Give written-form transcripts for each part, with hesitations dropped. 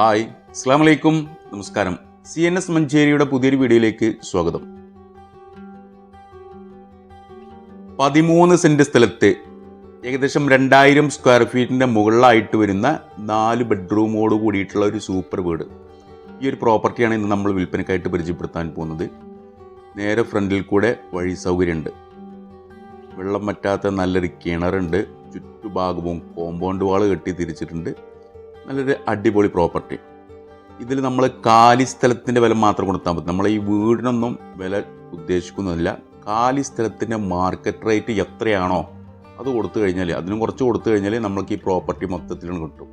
Hi, അസ്സലാമു അലൈക്കും, നമസ്കാരം. CNS മഞ്ചേരിയുടെ പുതിയൊരു വീഡിയോയിലേക്ക് സ്വാഗതം. 13 സെൻറ്റ് സ്ഥലത്ത് ഏകദേശം 2000 സ്ക്വയർ ഫീറ്റിൻ്റെ മുകളിലായിട്ട് വരുന്ന 4 ബെഡ്റൂമോട് കൂടിയിട്ടുള്ള ഒരു സൂപ്പർ വീട്. ഈ ഒരു പ്രോപ്പർട്ടിയാണ് ഇന്ന് നമ്മൾ വിൽപ്പനയ്ക്കായിട്ട് പരിചയപ്പെടുത്താൻ പോകുന്നത്. നേരെ ഫ്രണ്ടിൽ കൂടെ വഴി സൗകര്യമുണ്ട്, വെള്ളം പറ്റാത്ത നല്ലൊരു കിണറുണ്ട്, ചുറ്റുഭാഗവും കോമ്പൗണ്ട് വാൾ കെട്ടി തിരിച്ചിട്ടുണ്ട്. നല്ലൊരു അടിപൊളി പ്രോപ്പർട്ടി. ഇതിൽ നമ്മൾ കാലി സ്ഥലത്തിൻ്റെ വില മാത്രം കൊടുത്താൽ മതി. നമ്മൾ ഈ വീടിനൊന്നും വില ഉദ്ദേശിക്കുന്നില്ല. കാലി സ്ഥലത്തിൻ്റെ മാർക്കറ്റ് റേറ്റ് എത്രയാണോ അത് കൊടുത്തു കഴിഞ്ഞാൽ, അതിനും കുറച്ച് കൊടുത്തു കഴിഞ്ഞാൽ നമ്മൾക്ക് ഈ പ്രോപ്പർട്ടി മൊത്തത്തിലാണ് കിട്ടും.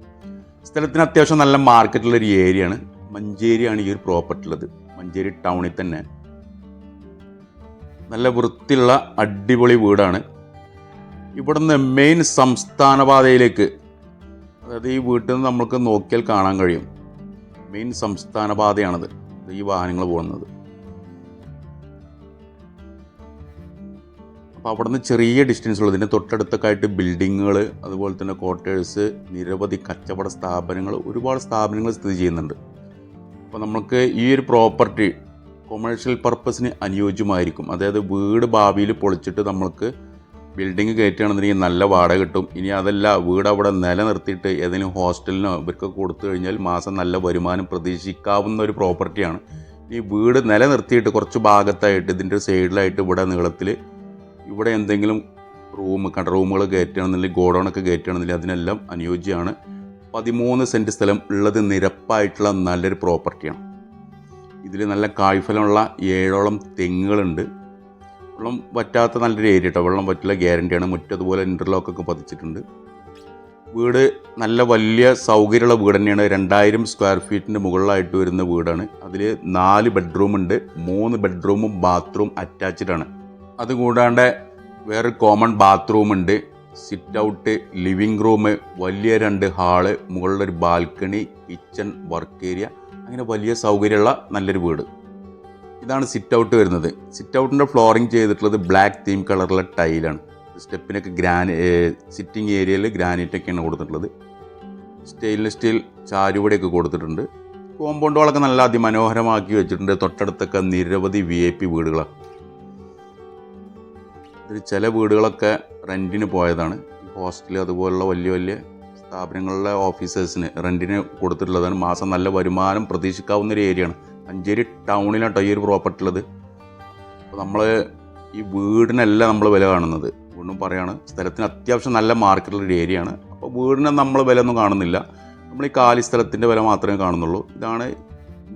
സ്ഥലത്തിന് അത്യാവശ്യം നല്ല മാർക്കറ്റുള്ളൊരു ഏരിയയാണ്. മഞ്ചേരിയാണ് ഈ ഒരു പ്രോപ്പർട്ടി ഉള്ളത്. മഞ്ചേരി ടൗണിൽ തന്നെ നല്ല വൃത്തിയുള്ള അടിപൊളി വീടാണ്. ഇവിടുന്ന് മെയിൻ സംസ്ഥാന പാതയിലേക്ക്, അതായത് ഈ വീട്ടിൽ നിന്ന് നമുക്ക് നോക്കിയാൽ കാണാൻ കഴിയും, മെയിൻ സംസ്ഥാന പാതയാണത്, ഈ വാഹനങ്ങൾ പോകുന്നത്. അപ്പോൾ അവിടെ നിന്ന് ചെറിയ ഡിസ്റ്റൻസ് ഉള്ളത്. ഇതിൻ്റെ തൊട്ടടുത്തൊക്കെ ആയിട്ട് ബിൽഡിങ്ങുകൾ, അതുപോലെ തന്നെ ക്വാർട്ടേഴ്സ്, നിരവധി കച്ചവട സ്ഥാപനങ്ങൾ, ഒരുപാട് സ്ഥാപനങ്ങൾ സ്ഥിതി ചെയ്യുന്നുണ്ട്. അപ്പോൾ നമുക്ക് ഈ ഒരു പ്രോപ്പർട്ടി കൊമേഴ്ഷ്യൽ പർപ്പസിന് അനുയോജ്യമായിരിക്കും. അതായത് വീട് ഭാവിയിൽ പൊളിച്ചിട്ട് നമ്മൾക്ക് ബിൽഡിങ് കയറ്റുകയാണെന്നുണ്ടെങ്കിൽ നല്ല വാടക കിട്ടും. ഇനി അതല്ല, വീട് അവിടെ നിലനിർത്തിയിട്ട് ഏതെങ്കിലും ഹോസ്റ്റലിനോ ഇവർക്ക് കൊടുത്തു കഴിഞ്ഞാൽ മാസം നല്ല വരുമാനം പ്രതീക്ഷിക്കാവുന്ന ഒരു പ്രോപ്പർട്ടിയാണ്. ഈ വീട് നിലനിർത്തിയിട്ട് കുറച്ച് ഭാഗത്തായിട്ട് ഇതിൻ്റെ സൈഡിലായിട്ട് ഇവിടെ നീളത്തിൽ ഇവിടെ എന്തെങ്കിലും റൂമുകൾ കയറ്റുകയാണെന്നുണ്ടെങ്കിൽ, ഗോഡൗണൊക്കെ കയറ്റുകയാണെന്നുണ്ടെങ്കിൽ അതിനെല്ലാം അനുയോജ്യമാണ്. 13 സെൻറ്റ് സ്ഥലം ഉള്ളത് നിരപ്പായിട്ടുള്ള നല്ലൊരു പ്രോപ്പർട്ടിയാണ്. ഇതിൽ നല്ല കായ്ഫലമുള്ള 7ഓളം തെങ്ങുകളുണ്ട്. വെള്ളം പറ്റാത്ത നല്ലൊരു ഏരിയ കേട്ടോ, വെള്ളം പറ്റില്ല ഗ്യാരണ്ടിയാണ്. മുറ്റതുപോലെ ഇൻ്റർലോക്കൊക്കെ പതിച്ചിട്ടുണ്ട്. വീട് നല്ല വലിയ സൗകര്യമുള്ള വീട് തന്നെയാണ്. 2000 സ്ക്വയർ ഫീറ്റിൻ്റെ മുകളിലായിട്ട് വരുന്ന വീടാണ്. അതിൽ 4 ബെഡ്റൂമുണ്ട്, 3 ബെഡ്റൂമും ബാത്റൂം അറ്റാച്ച്ഡ് ആണ്. അതുകൂടാണ്ട് വേറെ കോമൺ ബാത്റൂം ഉണ്ട്, സിറ്റ് ഔട്ട്, ലിവിങ് റൂം, വലിയ 2 ഹാള്, മുകളിലൊരു ബാൽക്കണി, കിച്ചൺ, വർക്ക് ഏരിയ, അങ്ങനെ വലിയ സൗകര്യമുള്ള നല്ലൊരു വീട്. ഇതാണ് സിറ്റ് ഔട്ട് വരുന്നത്. സിറ്റ് ഔട്ടിൻ്റെ ഫ്ലോറിങ് ചെയ്തിട്ടുള്ളത് ബ്ലാക്ക് തീം കളറുള്ള ടൈലാണ്. സ്റ്റെപ്പിനൊക്കെ സിറ്റിംഗ് ഏരിയയിൽ ഗ്രാനൈറ്റൊക്കെയാണ് കൊടുത്തിട്ടുള്ളത്. സ്റ്റെയിൻലെസ് സ്റ്റീൽ ചാരുപടിയൊക്കെ കൊടുത്തിട്ടുണ്ട്. കോമ്പൗണ്ട് വാളൊക്കെ നല്ല അതിമനോഹരമാക്കി വെച്ചിട്ടുണ്ട്. തൊട്ടടുത്തൊക്കെ നിരവധി VIP വീടുകളാണ്. ഇതിൽ ചില വീടുകളൊക്കെ റെൻറ്റിന് പോയതാണ്. ഹോസ്റ്റൽ അതുപോലുള്ള വലിയ വലിയ സ്ഥാപനങ്ങളിലെ ഓഫീസേഴ്സിന് റെൻറ്റിന് കൊടുത്തിട്ടുള്ളതാണ്. മാസം നല്ല വരുമാനം പ്രതീക്ഷിക്കാവുന്നൊരു ഏരിയയാണ്. മഞ്ചേരി ടൗണിലാണ് ഈ ഒരു പ്രോപ്പർട്ടി ഉള്ളത്. അപ്പോൾ നമ്മൾ ഈ വീടിനല്ല നമ്മൾ വില കാണുന്നത്, വീണ്ടും പറയാണ്, സ്ഥലത്തിന് അത്യാവശ്യം നല്ല മാർക്കറ്റുള്ളൊരു ഏരിയയാണ്. അപ്പോൾ വീടിന് നമ്മൾ വില ഒന്നും കാണുന്നില്ല, നമ്മൾ ഈ കാലി സ്ഥലത്തിൻ്റെ വില മാത്രമേ കാണുന്നുള്ളൂ. ഇതാണ്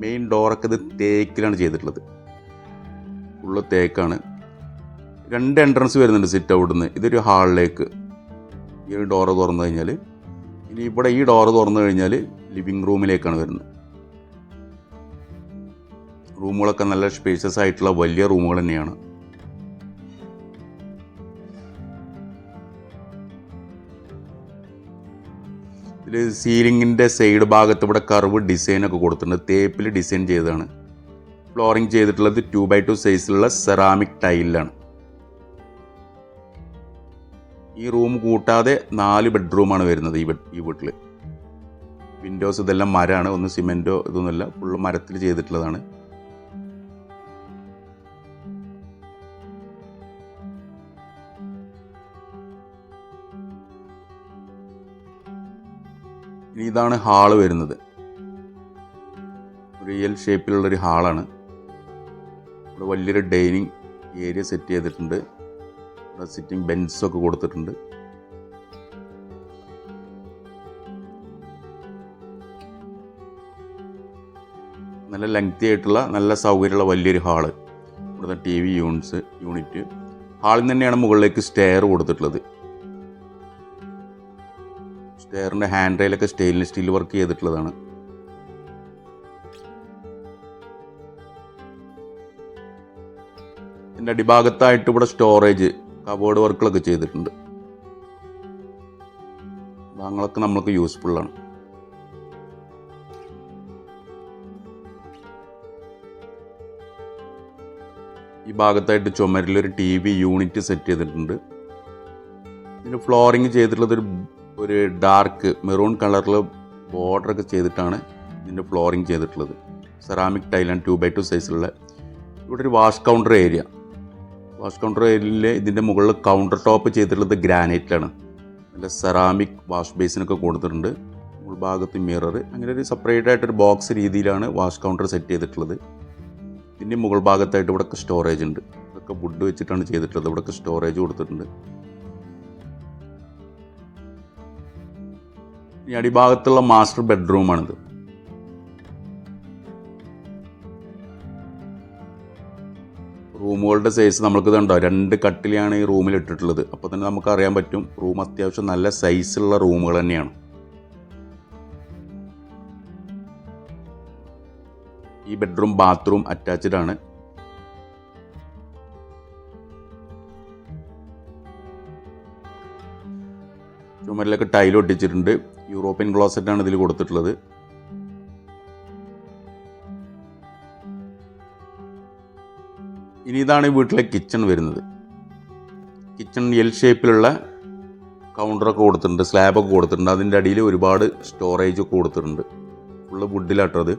മെയിൻ ഡോറൊക്കെ, ഇത് തേക്കിലാണ് ചെയ്തിട്ടുള്ളത്, ഫുള്ള് തേക്കാണ്. 2 എൻട്രൻസ് വരുന്നുണ്ട് സിറ്റ് ഔട്ടിൽ നിന്ന്. ഇതൊരു ഹാളിലേക്ക് ഈ ഒരു ഡോറ് തുറന്നു കഴിഞ്ഞാൽ, ഇനി ഇവിടെ ഈ ഡോറ് തുറന്നു കഴിഞ്ഞാൽ ലിവിങ് റൂമിലേക്കാണ് വരുന്നത്. റൂമുകളൊക്കെ നല്ല സ്പേഷ്യസ് ആയിട്ടുള്ള വലിയ റൂമുകൾ തന്നെയാണ്. ഇതിൽ സീലിങ്ങിൻ്റെ സൈഡ് ഭാഗത്ത് ഇവിടെ കർവ് ഡിസൈനൊക്കെ കൊടുത്തിട്ടുണ്ട്, തേപ്പിൽ ഡിസൈൻ ചെയ്തതാണ്. ഫ്ലോറിങ് ചെയ്തിട്ടുള്ളത് 2x2 സൈസിലുള്ള സെറാമിക് ടൈലിലാണ്. ഈ റൂം കൂട്ടാതെ 4 ബെഡ്റൂമാണ് വരുന്നത് ഈ വീട്ടിൽ. വിൻഡോസ് ഇതെല്ലാം മരമാണ്, ഒന്നും സിമെൻറ്റോ ഇതൊന്നുമില്ല, ഫുള്ള് മരത്തിൽ ചെയ്തിട്ടുള്ളതാണ്. ഇനി ഇതാണ് ഹാള് വരുന്നത്. ഒരു എൽ ഷേപ്പിലുള്ളൊരു ഹാളാണ്. ഇവിടെ വലിയൊരു ഡൈനിങ് ഏരിയ സെറ്റ് ചെയ്തിട്ടുണ്ട്. ഇവിടെ സിറ്റിംഗ് ബെഞ്ചൊക്കെ കൊടുത്തിട്ടുണ്ട്. നല്ല ലെങ്തി ആയിട്ടുള്ള നല്ല സൗകര്യമുള്ള വലിയൊരു ഹാള്. ഇവിടുത്തെ TV യൂണിറ്റ്. ഹാളിൽ തന്നെയാണ് മുകളിലേക്ക് സ്റ്റെയർ കൊടുത്തിട്ടുള്ളത്. സ്റ്റെയറിൻ്റെ ഹാൻഡ് റെയിലൊക്കെ സ്റ്റെയിൻലെസ് സ്റ്റീൽ വർക്ക് ചെയ്തിട്ടുള്ളതാണ്. ഇതിൻ്റെ അടിഭാഗത്തായിട്ട് ഇവിടെ സ്റ്റോറേജ് കബോർഡ് വർക്കുകളൊക്കെ ചെയ്തിട്ടുണ്ട്. ഭാഗങ്ങളൊക്കെ നമ്മൾക്ക് യൂസ്ഫുള്ളാണ്. ഈ ഭാഗത്തായിട്ട് ചുമരിലൊരു TV യൂണിറ്റ് സെറ്റ് ചെയ്തിട്ടുണ്ട്. ഇതിന് ഫ്ലോറിങ് ചെയ്തിട്ടുള്ളത് ഒരു ഡാർക്ക് മെറൂൺ കളറിൽ ബോർഡറൊക്കെ ചെയ്തിട്ടാണ് ഇതിൻ്റെ ഫ്ലോറിങ് ചെയ്തിട്ടുള്ളത്. സെറാമിക് ടൈലാണ് 2x2 സൈസിലുള്ള. ഇവിടെ ഒരു wash counter area. Wash counter ഏരിയയിൽ ഇതിൻ്റെ മുകളിൽ കൗണ്ടർ ടോപ്പ് ചെയ്തിട്ടുള്ളത് ഗ്രാനൈറ്റിലാണ്. നല്ല സെറാമിക് വാഷ് ബേസിനൊക്കെ കൊടുത്തിട്ടുണ്ട്. ഉൾഭാഗത്ത് മിറർ, അങ്ങനെ ഒരു സെപ്പറേറ്റ് ആയിട്ടൊരു ബോക്സ് രീതിയിലാണ് വാഷ് കൗണ്ടർ സെറ്റ് ചെയ്തിട്ടുള്ളത്. ഇതിൻ്റെ മുകൾ ഭാഗത്തായിട്ട് ഇവിടെയൊക്കെ സ്റ്റോറേജ് ഉണ്ട്. ഇതൊക്കെ വുഡ് വെച്ചിട്ടാണ് ചെയ്തിട്ടുള്ളത്. ഇവിടെയൊക്കെ സ്റ്റോറേജ് കൊടുത്തിട്ടുണ്ട്. ഈ അടിഭാഗത്തുള്ള മാസ്റ്റർ ബെഡ്റൂമാണിത്. റൂമുകളുടെ സൈസ് നമ്മൾക്ക് കണ്ടോ, 2 കട്ടിലാണ് ഈ റൂമിൽ ഇട്ടിട്ടുള്ളത്. അപ്പോൾ തന്നെ നമുക്ക് അറിയാൻ പറ്റും റൂം അത്യാവശ്യം നല്ല സൈസുള്ള റൂമുകൾ തന്നെയാണ്. ഈ ബെഡ്റൂം ബാത്റൂം അറ്റാച്ച്ഡ് ആണ്. ചുമരിലൊക്കെ ടൈൽ ഒട്ടിച്ചിട്ടുണ്ട്. യൂറോപ്യൻ ക്ലോസറ്റാണ് ഇതിൽ കൊടുത്തിട്ടുള്ളത്. ഇനി ഇതാണ് ഈ വീട്ടിലെ കിച്ചൺ വരുന്നത്. കിച്ചൺ എൽ ഷേപ്പിലുള്ള കൗണ്ടറൊക്കെ കൊടുത്തിട്ടുണ്ട്, സ്ലാബൊക്കെ കൊടുത്തിട്ടുണ്ട്. അതിൻ്റെ അടിയിൽ ഒരുപാട് സ്റ്റോറേജ് ഒക്കെ കൊടുത്തിട്ടുണ്ട്. ഫുള്ള് വുഡിലാട്ടത്.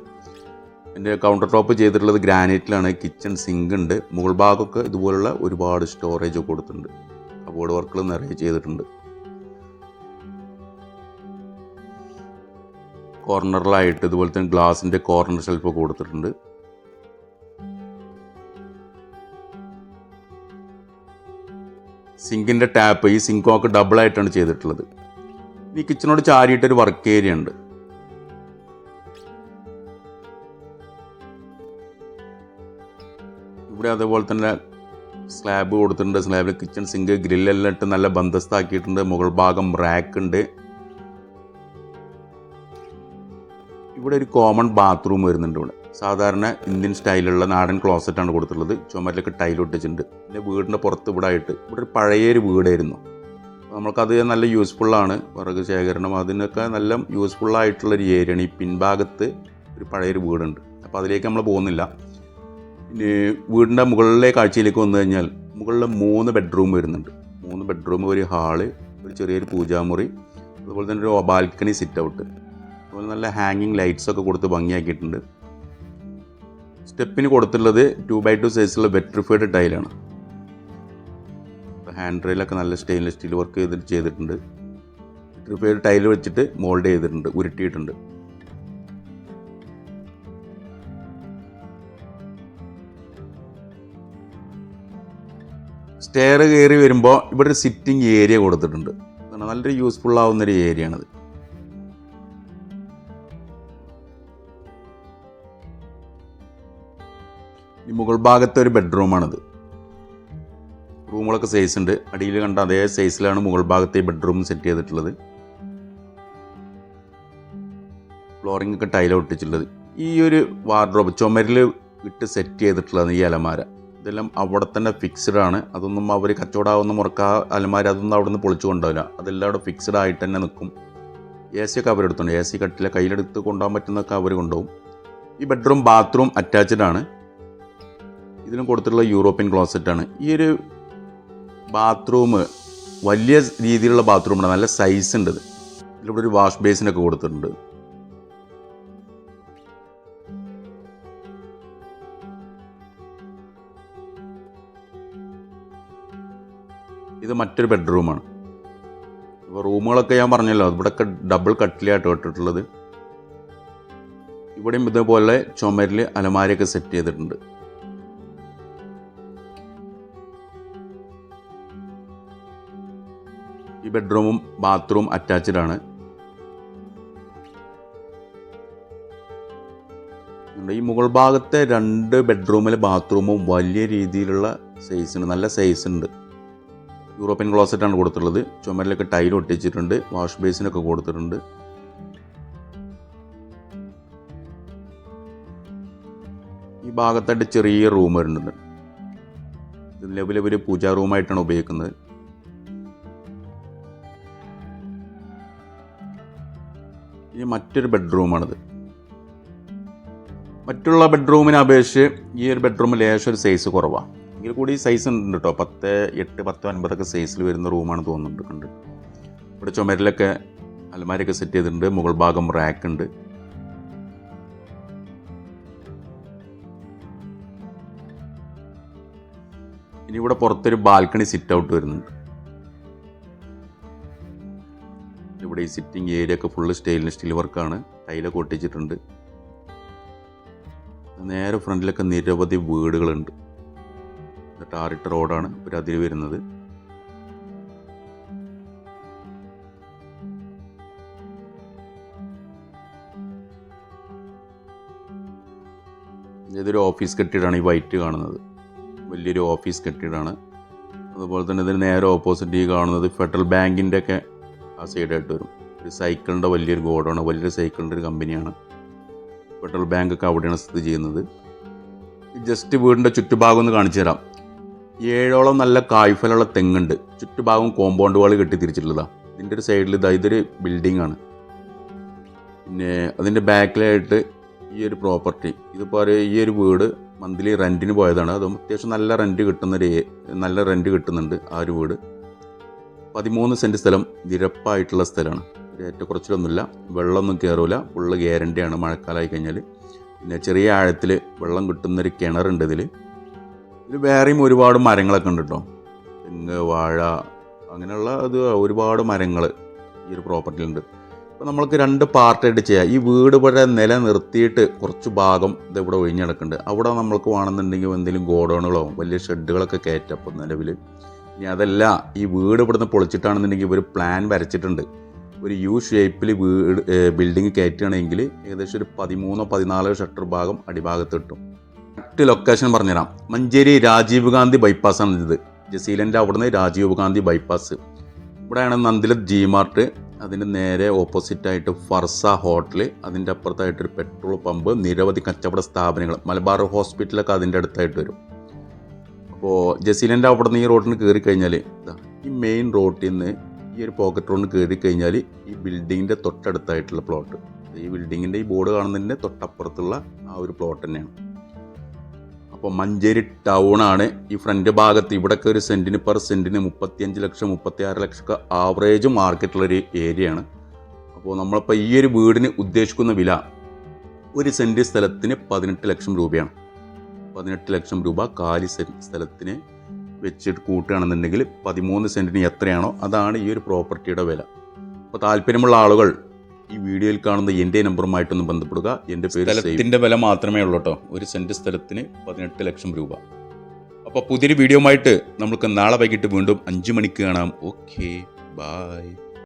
എൻ്റെ കൗണ്ടർ ടോപ്പ് ചെയ്തിട്ടുള്ളത് ഗ്രാനൈറ്റിലാണ്. കിച്ചൺ സിങ്ക് ഉണ്ട്. മുകൾ ഭാഗമൊക്കെ ഇതുപോലുള്ള ഒരുപാട് സ്റ്റോറേജ് ഒക്കെ കൊടുത്തിട്ടുണ്ട്. കബോർഡ് വർക്കുകൾ നിറയെ ചെയ്തിട്ടുണ്ട്. കോർണറിലായിട്ട് ഇതുപോലെ തന്നെ ഗ്ലാസിൻ്റെ കോർണർ ഷെൽഫൊക്കെ കൊടുത്തിട്ടുണ്ട്. സിങ്കിൻ്റെ ടാപ്പ്, ഈ സിങ്കൊക്കെ ഡബിളായിട്ടാണ് ചെയ്തിട്ടുള്ളത്. ഈ കിച്ചണോട് ചാരിയിട്ടൊരു വർക്ക് ഏരിയ ഉണ്ട്. ഇവിടെ അതേപോലെ തന്നെ സ്ലാബ് കൊടുത്തിട്ടുണ്ട്. സ്ലാബിൽ കിച്ചൺ സിങ്ക് ഗ്രില്ലെല്ലാം ഇട്ട് നല്ല ബന്ധസ്ഥാക്കിയിട്ടുണ്ട്. മുകൾ ഭാഗം റാക്ക് ഉണ്ട്. ഇവിടെ ഒരു കോമൺ ബാത്റൂം വരുന്നുണ്ട്. ഇവിടെ സാധാരണ ഇന്ത്യൻ സ്റ്റൈലുള്ള നാടൻ ക്ലോസറ്റാണ് കൊടുത്തിട്ടുള്ളത്. ചുമരിലൊക്കെ ടൈൽ ഒട്ടിച്ചിട്ടുണ്ട്. പിന്നെ വീടിൻ്റെ പുറത്ത് ഇവിടെ ആയിട്ട് ഇവിടെ ഒരു പഴയൊരു വീടായിരുന്നു. അപ്പോൾ നമ്മൾക്കത് നല്ല യൂസ്ഫുള്ളാണ്. വിറക് ശേഖരണം അതിനൊക്കെ നല്ല യൂസ്ഫുള്ളായിട്ടുള്ളൊരു ഏരിയയാണ്. ഈ പിൻഭാഗത്ത് ഒരു പഴയൊരു വീടുണ്ട്. അപ്പോൾ അതിലേക്ക് നമ്മൾ പോകുന്നില്ല. ഇനി വീടിൻ്റെ മുകളിലെ കാഴ്ചയിലേക്ക് വന്നു കഴിഞ്ഞാൽ മുകളിൽ 3 ബെഡ്റൂം വരുന്നുണ്ട്. 3 ബെഡ്റൂം, ഒരു ഹാള്, ഒരു ചെറിയൊരു പൂജാമുറി, അതുപോലെ തന്നെ ഒരു ബാൽക്കണി സിറ്റ് ഔട്ട്, അതുപോലെ നല്ല ഹാങ്ങിങ് ലൈറ്റ്സൊക്കെ കൊടുത്ത് ഭംഗിയാക്കിയിട്ടുണ്ട്. സ്റ്റെപ്പിന് കൊടുത്തിട്ടുള്ളത് 2x2 സൈസുള്ള വെട്രിഫൈഡ് ടൈലാണ്. ഹാൻഡ് റെയിലൊക്കെ നല്ല സ്റ്റെയിൻലെസ് സ്റ്റീൽ വർക്ക് ചെയ്തിട്ടുണ്ട്. വെട്രിഫൈഡ് ടൈൽ വെച്ചിട്ട് മോൾഡ് ചെയ്തിട്ടുണ്ട്, ഉരുട്ടിയിട്ടുണ്ട്. സ്റ്റെയർ കയറി വരുമ്പോൾ ഇവിടെ ഒരു സിറ്റിംഗ് ഏരിയ കൊടുത്തിട്ടുണ്ട്. നല്ലൊരു യൂസ്ഫുൾ ആവുന്നൊരു ഏരിയ ആണത്. ഈ മുകൾ ഭാഗത്തെ ഒരു ബെഡ്റൂമാണിത്. റൂമുകളൊക്കെ സൈസ് ഉണ്ട്. അടിയിൽ കണ്ട അതേ സൈസിലാണ് മുകൾ ഭാഗത്തെ ഈ ബെഡ്റൂം സെറ്റ് ചെയ്തിട്ടുള്ളത്. ഫ്ലോറിംഗ് ഒക്കെ ടൈല ഒട്ടിച്ചിട്ടുള്ളത്. ഈ ഒരു വാർഡ്രോബ് ചുമരിൽ ഇട്ട് സെറ്റ് ചെയ്തിട്ടുള്ളതാണ് ഈ അലമാര. ഇതെല്ലാം അവിടെ തന്നെ ഫിക്സ്ഡ് ആണ്. അതൊന്നും അവർ കച്ചവടമാവുന്ന മുറക്ക അലമാര അതൊന്നും അവിടെ നിന്ന് പൊളിച്ചു കൊണ്ടുപോകില്ല. അതെല്ലാം അവിടെ ഫിക്സ്ഡ് ആയിട്ട് തന്നെ നിൽക്കും. എ സി ഒക്കെ അവരെടുത്തുണ്ട്. എ സി കട്ടില കയ്യിലെടുത്ത് കൊണ്ടുപോകാൻ പറ്റുന്നതൊക്കെ അവർ കൊണ്ടുപോകും. ഈ ബെഡ്റൂം ബാത്റൂം അറ്റാച്ച്ഡ് ആണ്. ഇതിനും കൊടുത്തിട്ടുള്ള യൂറോപ്യൻ ക്ലോസറ്റാണ്. ഈ ഒരു ബാത്റൂം വലിയ രീതിയിലുള്ള ബാത്റൂമാണ്. നല്ല സൈസ് ഉണ്ട്. ഇതിലൂടെ ഒരു വാഷ് ബേസിനൊക്കെ കൊടുത്തിട്ടുണ്ട്. ഇത് മറ്റൊരു ബെഡ്റൂമാണ്. ഇപ്പോൾ റൂമുകളൊക്കെ ഞാൻ പറഞ്ഞല്ലോ, ഇവിടെയൊക്കെ ഡബിൾ കട്ടിലായിട്ട് ഇട്ടിട്ടുള്ളത്. ഇവിടെയും ഇതേപോലെ ചുമരിൽ അലമാരയൊക്കെ സെറ്റ് ചെയ്തിട്ടുണ്ട്. ഈ ബെഡ്റൂമും ബാത്റൂം അറ്റാച്ച്ഡ് ആണ്. ഈ മുകൾ ഭാഗത്തെ 2 ബെഡ്റൂമിലെ ബാത്റൂമും വലിയ രീതിയിലുള്ള സൈസ് ഉണ്ട്, നല്ല സൈസ് ഉണ്ട്. യൂറോപ്യൻ ക്ലോസറ്റാണ് കൊടുത്തിട്ടുള്ളത്. ചുമരിലൊക്കെ ടൈൽ ഒട്ടിച്ചിട്ടുണ്ട്. വാഷ് ബേസിനൊക്കെ കൊടുത്തിട്ടുണ്ട്. ഈ ഭാഗത്തായിട്ട് ചെറിയ റൂം വരുന്നുണ്ട്. ഇത് നിലവിലെ പൂജാ റൂമായിട്ടാണ് ഉപയോഗിക്കുന്നത്. ഇനി മറ്റൊരു ബെഡ്റൂമാണിത്. മറ്റുള്ള ബെഡ്റൂമിനെ അപേക്ഷിച്ച് ഈ ഒരു ബെഡ്റൂമിൽ ലേശം ഒരു സൈസ് കുറവാണ്. എങ്കിൽ കൂടി സൈസ് ഉണ്ട് കേട്ടോ. 10, 8, 10, 9 സൈസിൽ വരുന്ന റൂമാണ് തോന്നുന്നുണ്ട്. കണ്ട് ഇവിടെ ചുമരിലൊക്കെ അലമാരയൊക്കെ സെറ്റ് ചെയ്തിട്ടുണ്ട്. മുകൾ ഭാഗം റാക്ക് ഉണ്ട്. ഇനി ഇവിടെ പുറത്തൊരു ബാൽക്കണി സിറ്റ് ഔട്ട് വരുന്നുണ്ട്. ഇവിടെ ഈ സിറ്റിംഗ് ഏരിയ ഒക്കെ ഫുള്ള് സ്റ്റെയിൻലെസ് സ്റ്റീൽ വർക്കാണ്, ടൈലൊക്കെ ഒട്ടിച്ചിട്ടുണ്ട്. നേരെ ഫ്രണ്ടിലൊക്കെ നിരവധി വീടുകളുണ്ട്. ടാറിട്ട റോഡാണ് ഒരു അതിര് വരുന്നത്. ഇതൊരു ഓഫീസ് കെട്ടിടമാണ് ഈ വൈറ്റ് കാണുന്നത്, വലിയൊരു ഓഫീസ് കെട്ടിടമാണ്. അതുപോലെ തന്നെ ഇതിന് നേരെ ഓപ്പോസിറ്റ് ഈ കാണുന്നത് ഫെഡറൽ ബാങ്കിൻ്റെ ഒക്കെ ആ സൈഡായിട്ട് വരും. ഒരു സൈക്കിളിൻ്റെ വലിയൊരു ഗോഡാണ്, വലിയൊരു സൈക്കിളിൻ്റെ ഒരു കമ്പനിയാണ്. ഫെഡറൽ ബാങ്കൊക്കെ അവിടെയാണ് സ്ഥിതി ചെയ്യുന്നത്. ജസ്റ്റ് വീടിൻ്റെ ചുറ്റുഭാഗം ഒന്ന് കാണിച്ചു തരാം. 7ഓളം നല്ല കായ്ഫലുള്ള തെങ്ങുണ്ട്. ചുറ്റുഭാഗം കോമ്പൗണ്ട് വാൾ കെട്ടി തിരിച്ചിട്ടുള്ളതാണ്. ഇതിൻ്റെ ഒരു സൈഡിൽ ഇതൊരു ബിൽഡിംഗ് ആണ്. പിന്നെ അതിൻ്റെ ബാക്കിലായിട്ട് ഈ ഒരു പ്രോപ്പർട്ടി, ഇതിപ്പോൾ ഈ ഒരു വീട് മന്ത്ലി റെൻറ്റിന് പോയതാണ്. അതും അത്യാവശ്യം നല്ല റെൻറ്റ് കിട്ടുന്നുണ്ട് ആ ഒരു വീട്. 13 സെൻറ്റ് സ്ഥലം, നിരപ്പായിട്ടുള്ള സ്ഥലമാണ്. ഏറ്റക്കുറച്ചിലൊന്നുമില്ല, വെള്ളമൊന്നും കയറില്ല, ഫുള്ള് ഗ്യാരണ്ടിയാണ് മഴക്കാലമായി കഴിഞ്ഞാൽ. പിന്നെ ചെറിയ ആഴത്തിൽ വെള്ളം കിട്ടുന്നൊരു കിണറുണ്ട് ഇതിൽ വേറെയും ഒരുപാട് മരങ്ങളൊക്കെ ഉണ്ട് കേട്ടോ. തെങ്ങ്, വാഴ, അങ്ങനെയുള്ള ഒരുപാട് മരങ്ങൾ ഈ ഒരു പ്രോപ്പർട്ടിയിലുണ്ട്. അപ്പോൾ നമ്മൾക്ക് 2 പാർട്ടായിട്ട് ചെയ്യാം. ഈ വീട് ഇവിടെ നിലനിർത്തിയിട്ട് കുറച്ച് ഭാഗം ഇതിവിടെ ഒഴിഞ്ഞ് കിടക്കുന്നുണ്ട്. അവിടെ നമ്മൾക്ക് വേണമെന്നുണ്ടെങ്കിൽ എന്തെങ്കിലും ഗോഡൗണുകളോ വലിയ ഷെഡുകളൊക്കെ കയറ്റാം. അപ്പോൾ നിലവിൽ ഇനി അതല്ല, ഈ വീട് ഇവിടുന്ന് പൊളിച്ചിട്ടാണെന്നുണ്ടെങ്കിൽ ഇവർ പ്ലാൻ വരച്ചിട്ടുണ്ട്. ഒരു യു ഷേപ്പിൽ ബിൽഡിങ് കയറ്റുകയാണെങ്കിൽ ഏകദേശം ഒരു 13-14 ഷട്ടർ ഭാഗം അടിഭാഗത്ത് കിട്ടും. കറക്റ്റ് ലൊക്കേഷൻ പറഞ്ഞുതരാം. മഞ്ചേരി രാജീവ് ഗാന്ധി ബൈപ്പാസാണ് ഇത്. ജസീലൻ്റെ അവിടുന്ന് രാജീവ് ഗാന്ധി ബൈപ്പാസ്. ഇവിടെയാണ് നന്ദിലത്ത് ജി മാർട്ട്, അതിൻ്റെ നേരെ ഓപ്പോസിറ്റായിട്ട് ഫർസ ഹോട്ടൽ, അതിൻ്റെ അപ്പുറത്തായിട്ടൊരു പെട്രോൾ പമ്പ്, നിരവധി കച്ചവട സ്ഥാപനങ്ങൾ, മലബാർ ഹോസ്പിറ്റലൊക്കെ അതിൻ്റെ അടുത്തായിട്ട് വരും. അപ്പോൾ ജസീലൻ്റെ അവിടെ നിന്ന് ഈ റോഡിന് കയറി കഴിഞ്ഞാൽ ഈ മെയിൻ റോഡിൽ നിന്ന് ഈ ഒരു പോക്കറ്റ് റോഡിന് കയറി കഴിഞ്ഞാൽ ഈ ബിൽഡിങ്ങിൻ്റെ തൊട്ടടുത്തായിട്ടുള്ള പ്ലോട്ട്, ഈ ബിൽഡിങ്ങിൻ്റെ ഈ ബോർഡ് കാണുന്നതിൻ്റെ തൊട്ടപ്പുറത്തുള്ള ആ ഒരു പ്ലോട്ട് തന്നെയാണ്. അപ്പോൾ മഞ്ചേരി ടൗണാണ്. ഈ ഫ്രണ്ട് ഭാഗത്ത് ഇവിടെയൊക്കെ ഒരു സെൻറ്റിന് 35 ലക്ഷം 36 ലക്ഷമൊക്കെ ആവറേജ് മാർക്കറ്റുള്ളൊരു ഏരിയയാണ്. അപ്പോൾ നമ്മളിപ്പോൾ ഈ ഒരു വീടിന് ഉദ്ദേശിക്കുന്ന വില ഒരു സെൻറ്റ് സ്ഥലത്തിന് 18 ലക്ഷം രൂപയാണ്. 18 ലക്ഷം രൂപ കാലി സ്ഥലത്തിന് വെച്ചിട്ട് കൂട്ടുകയാണെന്നുണ്ടെങ്കിൽ 13 സെൻറ്റിന് എത്രയാണോ അതാണ് ഈ ഒരു പ്രോപ്പർട്ടിയുടെ വില. അപ്പോൾ താല്പര്യമുള്ള ആളുകൾ ഈ വീഡിയോയിൽ കാണുന്ന എൻ്റെ നമ്പറുമായിട്ടൊന്ന് ബന്ധപ്പെടുക. എൻ്റെ പേര് സ്ഥലത്തിൻ്റെ വില മാത്രമേ ഉള്ളൂ കേട്ടോ, ഒരു സെൻറ്റ് സ്ഥലത്തിന് 18 ലക്ഷം രൂപ. അപ്പോൾ പുതിയൊരു വീഡിയോ ആയിട്ട് നമുക്ക് നാളെ വൈകിട്ട് വീണ്ടും 5 മണിക്ക് കാണാം. Okay, bye.